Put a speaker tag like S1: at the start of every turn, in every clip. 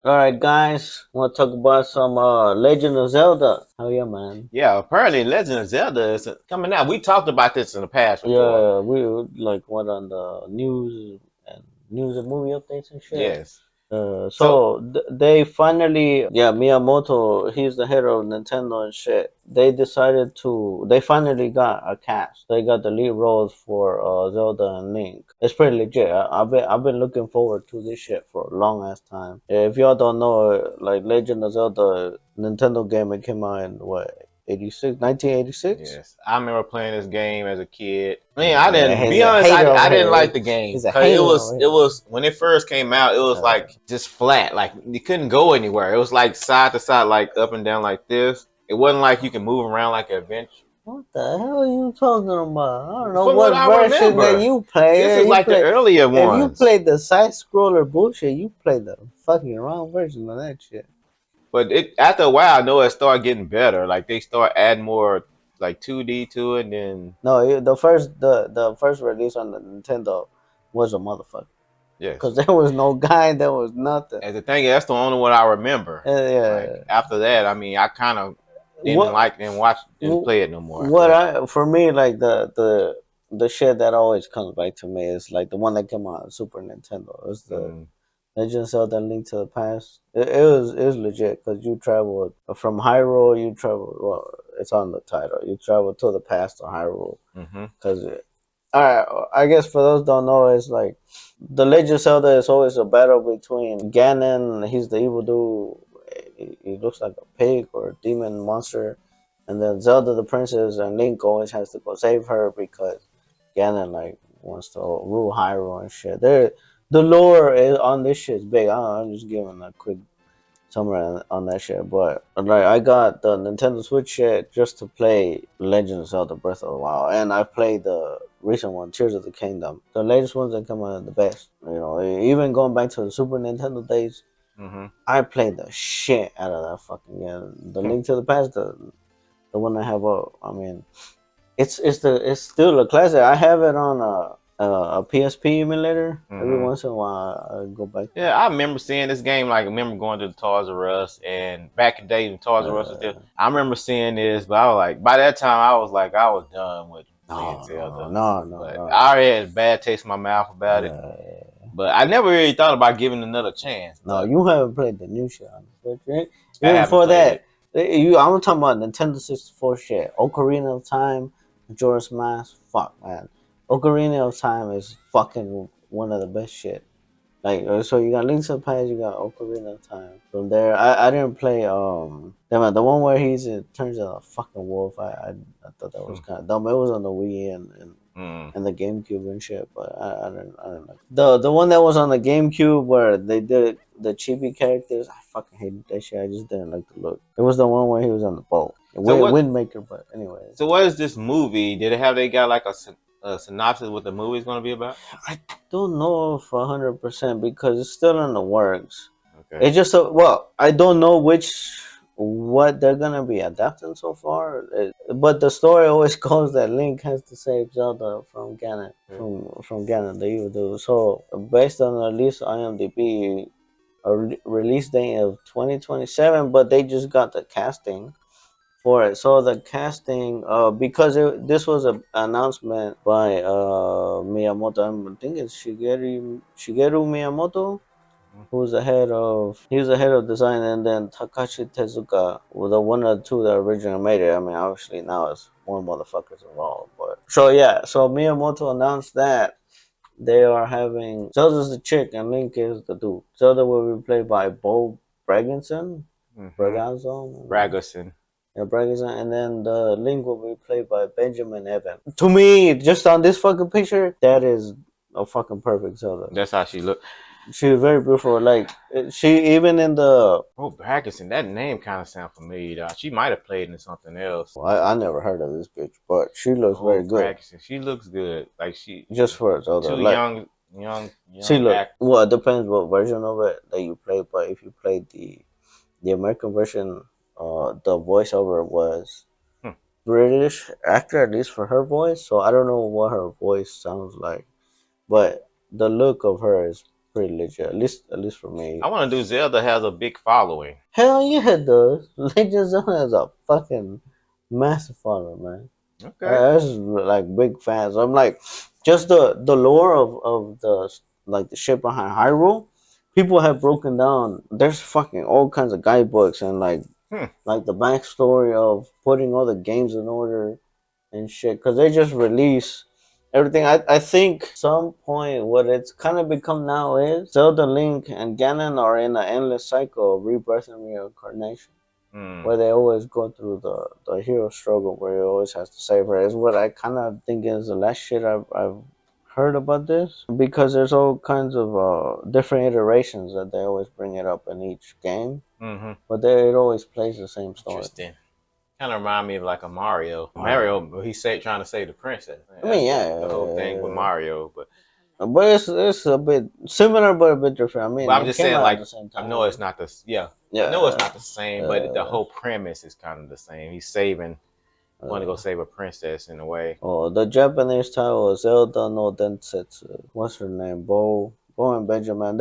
S1: All right, guys, want to talk about some Legend of Zelda? Hell yeah, man.
S2: Yeah, apparently Legend of Zelda is coming out. We talked about this in the past before.
S1: Yeah, we like went on the news and movie updates and shit.
S2: Yes. So
S1: They finally, yeah, Miyamoto, he's the head of Nintendo and shit. They finally got a cast. They got the lead roles for Zelda and Link. It's pretty legit. I've been looking forward to this shit for a long ass time. If y'all don't know, like Legend of Zelda, Nintendo game, it came out in what 86, 1986.
S2: yes, I remember playing this game as a kid. I mean, I
S1: Yeah,
S2: didn't
S1: he's
S2: be
S1: a
S2: honest.
S1: hater
S2: I
S1: over
S2: didn't
S1: here.
S2: like the game
S1: He's a
S2: because it
S1: hater
S2: was
S1: over
S2: it
S1: here.
S2: was when it first came out. It was
S1: Uh,
S2: like just flat. Like you couldn't go anywhere. It was like side to side, like up and down, like this. It wasn't like you can move around like an adventure.
S1: what the hell are you talking about? I don't know
S2: From what
S1: what
S2: I
S1: version that
S2: remember,
S1: you play.
S2: this is
S1: You
S2: like the
S1: play
S2: earlier
S1: if you
S2: ones.
S1: played the side scroller bullshit, you played the fucking wrong version of that shit.
S2: But it after a while, I know it started getting better. Like they start adding more like 2D to it. And then
S1: No, the first release on the Nintendo was a motherfucker
S2: yes,
S1: because there was no guide, there was nothing.
S2: and the thing is, that's the only one I remember. Like
S1: Yeah,
S2: after that, I mean, I kind of
S1: what
S2: didn't watch, didn't play it no more after
S1: what
S2: that.
S1: I for me like the shit that always comes back to me is like the one that came out on Super Nintendo. It's the
S2: Mm,
S1: Legend of Zelda: Link to the Past. It was legit because you traveled from Hyrule. You travel well. It's on the title. You travel to the past of Hyrule
S2: mm-hmm.
S1: because. All right, I guess for those who don't know, it's like the Legend of Zelda is always a battle between Ganon. He's the evil dude. He looks like a pig or a demon monster, and then Zelda the princess and Link always has to go save her because Ganon like wants to rule Hyrule and shit. The lore is on this shit is big. I'm just giving a quick summary on that shit. But like I got the Nintendo Switch shit just to play Legend of Zelda Breath of the Wild, and I played the recent one, Tears of the Kingdom. The latest ones that come out are the best. You know, even going back to the Super Nintendo days,
S2: Mm-hmm.
S1: I played the shit out of that fucking game. The Link to the Past, the one I have up. I mean, it's still a classic. I have it on a PSP emulator. Every
S2: Mm-hmm.
S1: once in a while, I go back.
S2: Yeah, I remember seeing this game. Like, I remember going to the Toys R Us, and back in the day when Toys R Us was there,
S1: Uh,
S2: I remember seeing this. But I was like, by that time, I was like, I was done with playing
S1: no, no,
S2: Zelda.
S1: no, no,
S2: But
S1: no.
S2: I already had a bad taste in my mouth about it.
S1: Uh,
S2: But I never really thought about giving it another chance.
S1: no,
S2: But
S1: you haven't played the new shit on the Switch, right?
S2: I
S1: Even
S2: haven't
S1: before
S2: played
S1: that,
S2: it.
S1: I'm talking about Nintendo 64 shit. Ocarina of Time, Majora's Mask. Fuck, man. Ocarina of Time is fucking one of the best shit. Like, so you got Link's to the Past, you got Ocarina of Time. From there, I didn't play damn it, the one where turns out a fucking wolf. I thought that was kind of dumb. It was on the Wii
S2: Mm.
S1: and the GameCube and shit, but I didn't like the one that was on the GameCube where they did the chibi characters. I fucking hated that shit. I just didn't like the look. It was the one where he was on the boat,
S2: So what?
S1: Wind Maker. But anyways,
S2: So what is this movie? Did it have they got like a synopsis what the movie is going to be about?
S1: I don't know if 100% because it's still in the works.
S2: Okay.
S1: It's just well, I don't know what they're gonna be adapting so far. But the story always goes that Link has to save Zelda from Ganon,
S2: Okay.
S1: from Ganon, the evil dude. So based on the list IMDb, release date of 2027, but they just got the casting for it. So the casting, because this was an announcement by Miyamoto. I think it's Shigeru Miyamoto, he was the head of design, and then Takashi Tezuka was the one or two that originally made it. I mean, obviously now it's more motherfuckers involved, but so yeah, so Miyamoto announced that they are having Zelda's the chick and Link is the dude. Zelda will be played by Bo Braganson,
S2: Mm-hmm.
S1: Braganson,
S2: Bragerson.
S1: yeah, Braganson, and then the Link will be played by Benjamin Evans. To me, just on this fucking picture, that is a fucking perfect Zelda.
S2: That's how she looked.
S1: She was very beautiful. Like she even in the
S2: Oh, Bragerson. That name kind of sounds familiar. Though. She might have played in something else.
S1: well, I never heard of this bitch, but she looks
S2: Oh,
S1: very good.
S2: Bragerson. She looks good. Like
S1: Just for Zelda,
S2: two
S1: like she
S2: young
S1: look.
S2: act.
S1: Well, it depends what version of it that you play. But if you played the American version, the voiceover was
S2: Hmm.
S1: British actor, at least for her voice. So I don't know what her voice sounds like, but the look of her is pretty legit. At least for me.
S2: I want to do Zelda has a big following.
S1: Hell yeah, it does. Legend of Zelda has a fucking massive following, man.
S2: Okay.
S1: That's like big fans. I'm like, just the lore of the like the shit behind Hyrule. People have broken down. There's fucking all kinds of guidebooks and
S2: Hmm.
S1: like the backstory of putting all the games in order and shit. Because they just release everything. I think some point what it's kind of become now is Zelda, Link, and Ganon are in an endless cycle of rebirth and reincarnation
S2: Hmm.
S1: where they always go through the hero struggle where he always has to save her is what I kind of think is the last shit I've heard about this because there's all kinds of different iterations that they always bring it up in each game
S2: Mm-hmm.
S1: but it always plays the same story.
S2: Interesting. Kind of remind me of like a Mario.
S1: uh,
S2: Mario, trying to save the princess.
S1: I mean
S2: That's the whole thing with
S1: yeah,
S2: Mario.
S1: but it's a bit similar but a bit different. I
S2: But
S1: mean
S2: I'm
S1: it
S2: just
S1: came
S2: saying,
S1: out at
S2: like,
S1: the same
S2: I know it's
S1: time.
S2: not the yeah. I know it's
S1: Yeah.
S2: not the same, but the whole premise is kind of the same. He's saving, want to go
S1: uh,
S2: save a princess in a way.
S1: Oh, the Japanese title is Zelda no Densetsu. What's her name? Bo and Benjamin.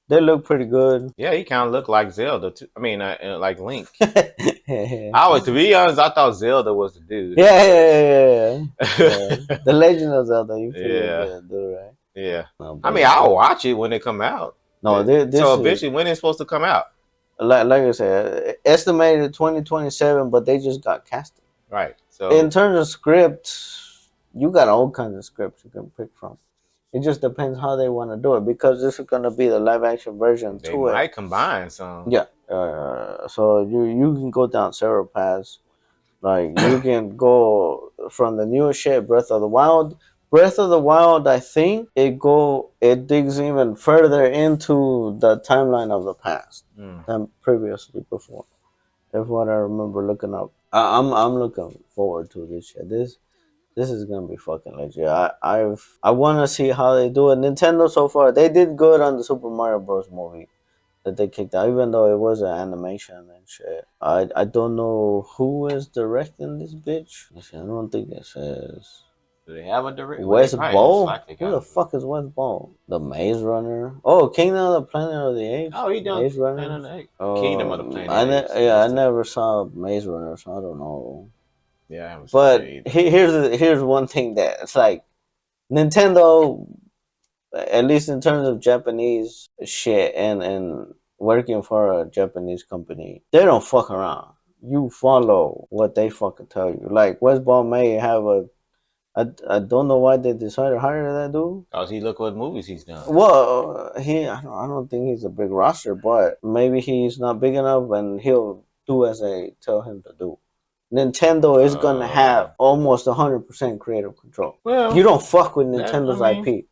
S1: They look pretty good.
S2: Yeah, he kind of looked like Zelda too. I mean, like Link.
S1: Yeah,
S2: I always, to be honest, I thought Zelda was the dude at
S1: yeah,
S2: first.
S1: yeah. The Legend of Zelda. You figure
S2: Yeah,
S1: the do right?
S2: yeah.
S1: No,
S2: I
S1: but
S2: mean, I'll watch it when it come out.
S1: no.
S2: So
S1: This is
S2: eventually, when it's supposed to come out?
S1: like I said, estimated 2027, but they just got casted.
S2: Right.
S1: In
S2: So
S1: terms of script, you got all kinds of scripts you can pick from. It just depends how they want to do it because this is gonna be the live action version
S2: they
S1: to it.
S2: might combine some.
S1: Yeah. So you can go down several paths. Like you can go from the newest shit, Breath of the Wild. Breath of the Wild, I think it digs even further into the timeline of the past
S2: Mm.
S1: than previously before. That's what I remember looking up. I'm looking forward to this shit. This is gonna be fucking legit. I want to see how they do it. Nintendo so far they did good on the Super Mario Bros. Movie that they kicked out, even though it was an animation and shit. I don't know who is directing this bitch. I don't think it says
S2: Do they have a direct? Well, they
S1: West
S2: probably most
S1: Ball.
S2: likely
S1: Who
S2: got
S1: the
S2: a.
S1: fuck is West Ball? The Maze Runner. Oh, Kingdom of the Planet of the Apes.
S2: Oh, he done
S1: Maze Runner.
S2: Planet of the Apes. Kingdom of the Planet of the Apes.
S1: Yeah, I
S2: That's the.
S1: never saw Maze Runner, so I don't know.
S2: Yeah, I haven't seen that
S1: But
S2: either.
S1: here's one thing that it's like Nintendo, at least in terms of Japanese shit and working for a Japanese company, they don't fuck around. You follow what they fucking tell you. Like Westball may have I don't know why they decided to hire that dude.
S2: Cause he look what movies he's done.
S1: Well, I don't think he's a big roster, but maybe he's not big enough, and he'll do as they tell him to do. Nintendo is gonna
S2: Uh,
S1: have almost 100% creative control. You
S2: well,
S1: don't fuck with
S2: that I
S1: Nintendo's
S2: mean,
S1: IP.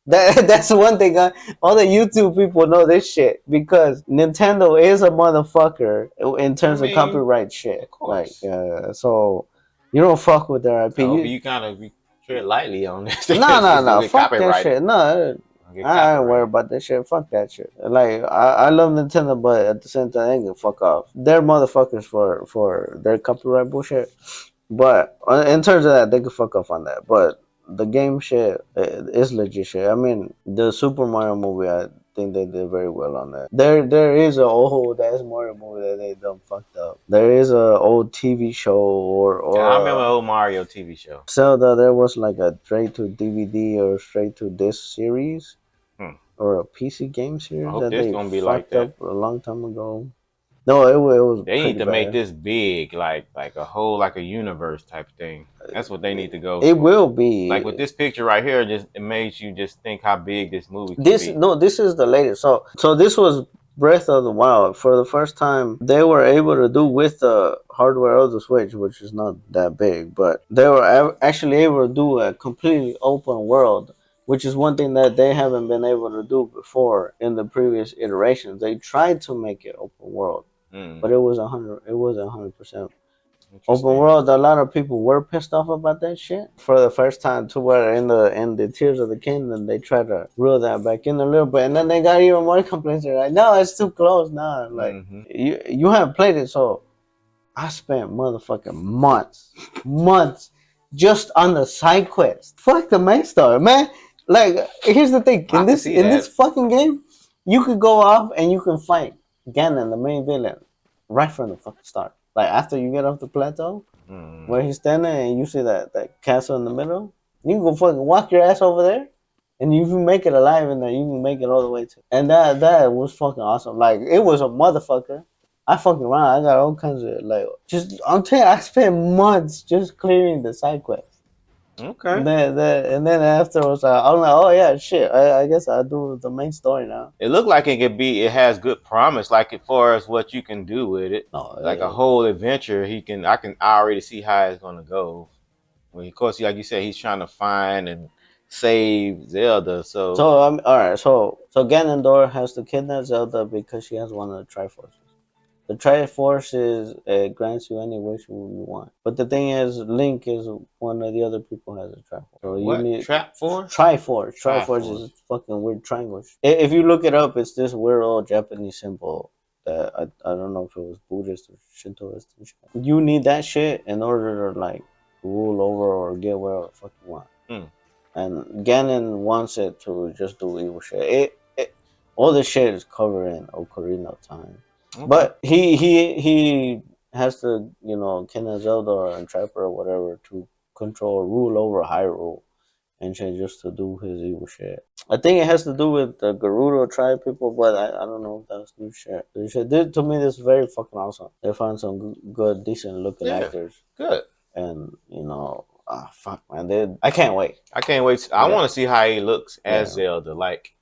S1: That's one thing. All the YouTube people know this shit because Nintendo is a motherfucker in
S2: I
S1: terms of
S2: mean,
S1: copyright shit.
S2: of
S1: Like,
S2: course.
S1: so you don't fuck with their IP.
S2: I hope you kind of tread lightly on this
S1: No,
S2: because
S1: no,
S2: it's gonna
S1: no.
S2: get
S1: Fuck that
S2: copyrighted.
S1: shit. No,
S2: Gonna get
S1: I ain't worried
S2: copyrighted.
S1: about that shit. Fuck that shit. Like, I love Nintendo, but at the same time, they can fuck off. They're motherfuckers for their copyright bullshit. But in terms of that, they could fuck off on that. But the game shit is legit shit. I mean, the Super Mario movie, I think they did very well on that. There is a old ass Mario movie that they done fucked up. There is a old TV show
S2: Yeah, I
S1: or
S2: remember the old Mario TV show.
S1: Zelda. There was like a straight to DVD or straight to disc series
S2: Hmm.
S1: or a PC game
S2: I
S1: series
S2: hope
S1: that
S2: this
S1: they
S2: gonna be like
S1: fucked
S2: that.
S1: up a long time ago. No, it was
S2: They need
S1: pretty
S2: to make
S1: bad.
S2: this big, like a whole like a universe type thing. That's what they need to go
S1: It
S2: for.
S1: will
S2: Like with
S1: be.
S2: this picture right here, just it makes you just think how big this movie can
S1: This
S2: be.
S1: no, this is the latest. So this was Breath of the Wild. For the first time, they were able to do with the hardware of the Switch, which is not that big, but they were actually able to do a completely open world, which is one thing that they haven't been able to do before in the previous iterations. They tried to make it open world,
S2: Mm,
S1: but it was 100. It was 100% open
S2: interesting.
S1: world. A lot of people were pissed off about that shit for the first time to where in the Tears of the Kingdom they tried to reel that back in a little bit, and then they got even more complaints. They're like, no, it's too close now. Like
S2: Hmm.
S1: you haven't played it, so I spent motherfucking months just on the side quest. Fuck the main story, man. Like, here's the thing:
S2: I can see
S1: in this
S2: that.
S1: fucking game, you could go off and you can fight Ganon, the main villain, right from the fucking start. Like after you get off the plateau
S2: Mm.
S1: where he's standing and you see that castle in the middle, you can go fucking walk your ass over there, and you can make it alive in there. You can make it all the way to. And that was fucking awesome. Like it was a motherfucker. I fucking around. I got all kinds of like just. I'm telling you, I spent months just clearing the side quests.
S2: Okay.
S1: And then afterwards, I'm like, oh yeah, shit. I guess I do the main story now.
S2: It looked like it could be. It has good promise, like as far as what you can do with it,
S1: No,
S2: like a whole adventure. He can. I can. I already see how it's gonna go. Well, of course, like you said, he's trying to find and save Zelda. So
S1: so all right. So Ganondorf has to kidnap Zelda because she has one of the Triforces. The Triforce is grants you any wish you want. But the thing is, Link is one of the other people has a Triforce. So you
S2: what?
S1: need
S2: Trap Force?
S1: Triforce. Triforce
S2: Triforce.
S1: is fucking weird triangle. If you look it up, it's this weird old Japanese symbol that I don't know if it was Buddhist or Shintoist and shit. You need that shit in order to like rule over or get whatever the fuck you want.
S2: Hmm.
S1: And Ganon wants it to just do evil shit. All the shit is covered in Ocarina of Time,
S2: Okay.
S1: but he has to kidnap Zelda and Trapper or whatever to control rule over Hyrule and shit just to do his evil shit. I think it has to do with the Gerudo tribe people, but I don't know if that's new shit. New shit. To me, this is very fucking awesome. They found some good, decent looking
S2: Yeah.
S1: actors,
S2: Good.
S1: and fuck man, I can't wait.
S2: I can't wait. I
S1: Yeah,
S2: want to see how he looks as
S1: yeah.
S2: Zelda. Like,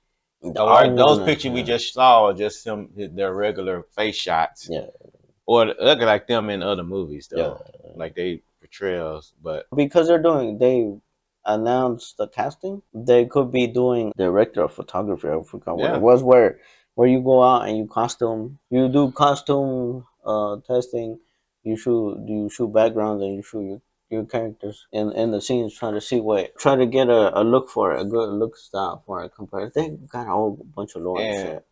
S1: I
S2: or those
S1: wanna,
S2: pictures we just saw are just them their regular face shots,
S1: yeah,
S2: or look like them in other movies
S1: yeah.
S2: though, like they portrayals. But
S1: Because they announced the casting. They could be doing director of photography. I forgot what it
S2: yeah,
S1: was. Where you go out and you do costume testing. You shoot backgrounds and you shoot your characters in the scenes, trying to see try to get a look for it, a good look style for it. Compared, they got a whole bunch of lore and
S2: and
S1: shit.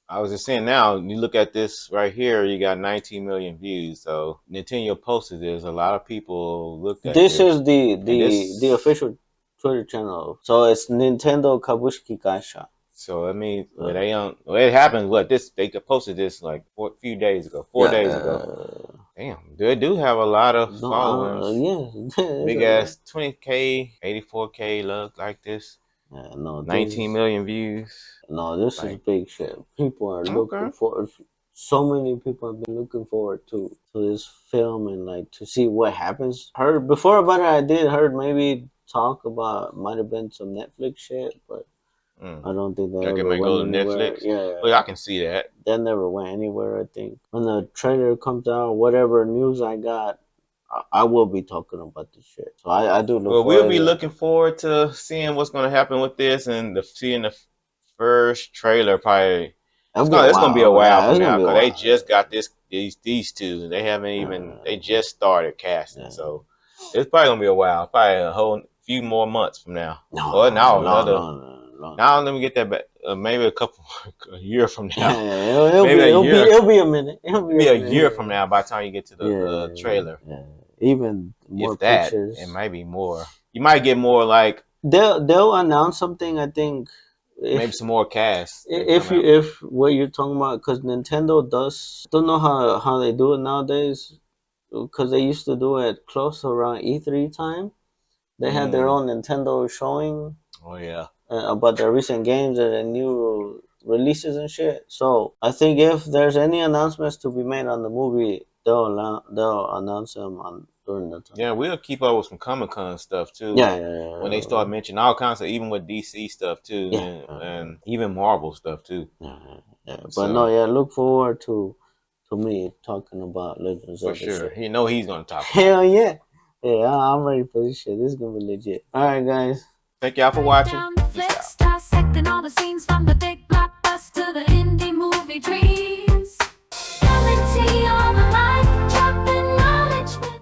S2: I was just saying now, you look at this right here, you got 19 million views. So Nintendo posted this. A lot of people looked at
S1: This is
S2: this, and
S1: the
S2: this.
S1: official Twitter channel. So it's Nintendo Kabushiki Gaisha.
S2: So I mean, well,
S1: Uh,
S2: it happened. What this they posted this like a few days ago, 4 days
S1: yeah,
S2: ago. Damn, they do have a lot of
S1: no,
S2: followings.
S1: yeah,
S2: Big ass 20K, 84K look like this.
S1: yeah, no,
S2: 19 million views.
S1: this is
S2: Like,
S1: big shit. People are
S2: okay.
S1: looking forward. So many people have been looking forward to this film and like to see what happens. Heard before about it, I did heard maybe talk about might have been some Netflix shit, but
S2: Mm.
S1: I don't think that
S2: Like it
S1: ever
S2: might
S1: went
S2: go to
S1: anywhere.
S2: Netflix.
S1: Yeah,
S2: Well, I can see that.
S1: that never went anywhere. I think when the trailer comes out, whatever news I got, I will be talking about this shit. So I do look
S2: Well, we'll
S1: forward
S2: be
S1: to it.
S2: looking forward to seeing what's going to happen with this and seeing the first trailer. Probably
S1: It'll be a
S2: it's gonna be a
S1: while.
S2: while
S1: Yeah, it's
S2: from
S1: gonna
S2: now
S1: be a
S2: because they
S1: while.
S2: just got these two. They haven't even
S1: Uh,
S2: they just started casting,
S1: yeah.
S2: so it's probably gonna be a while. Probably a whole few more months from now, or
S1: No,
S2: now
S1: long,
S2: another.
S1: long, long.
S2: Now let me get that back. Maybe a couple a year from now.
S1: Yeah, it'll
S2: Maybe
S1: be
S2: a
S1: it'll be
S2: year.
S1: it'll be a minute. It'll be a
S2: Maybe a year from
S1: minute.
S2: now. By the time you get to the
S1: Yeah,
S2: trailer,
S1: yeah. Even more
S2: if that, it
S1: pictures.
S2: might be more. You might get more like
S1: They'll announce something. I think
S2: maybe
S1: if
S2: some more casts that come out.
S1: if what you're talking about, because Nintendo does don't know how they do it nowadays. Because they used to do it close around E3 time. They had their
S2: Mm.
S1: own Nintendo showing
S2: Oh yeah.
S1: about their recent games and the new releases and shit. So I think if there's any announcements to be made on the movie, they'll announce them on during the time.
S2: Yeah, we'll keep up with some Comic Con stuff too.
S1: Yeah, yeah,
S2: When they start mentioning all kinds of, even with DC stuff too,
S1: yeah,
S2: and even Marvel stuff too.
S1: yeah, yeah. But no,
S2: So
S1: yeah, look forward to me talking about Legend of
S2: for
S1: Zelda
S2: sure,
S1: shit.
S2: he know he's gonna talk about
S1: Hell
S2: it.
S1: yeah, yeah, I'm ready for this shit. This is gonna be legit. All right, guys.
S2: Thank y'all for
S3: Break
S2: watching.
S3: down the
S2: Peace
S3: flicks,
S2: out.
S3: dissecting all the scenes from the big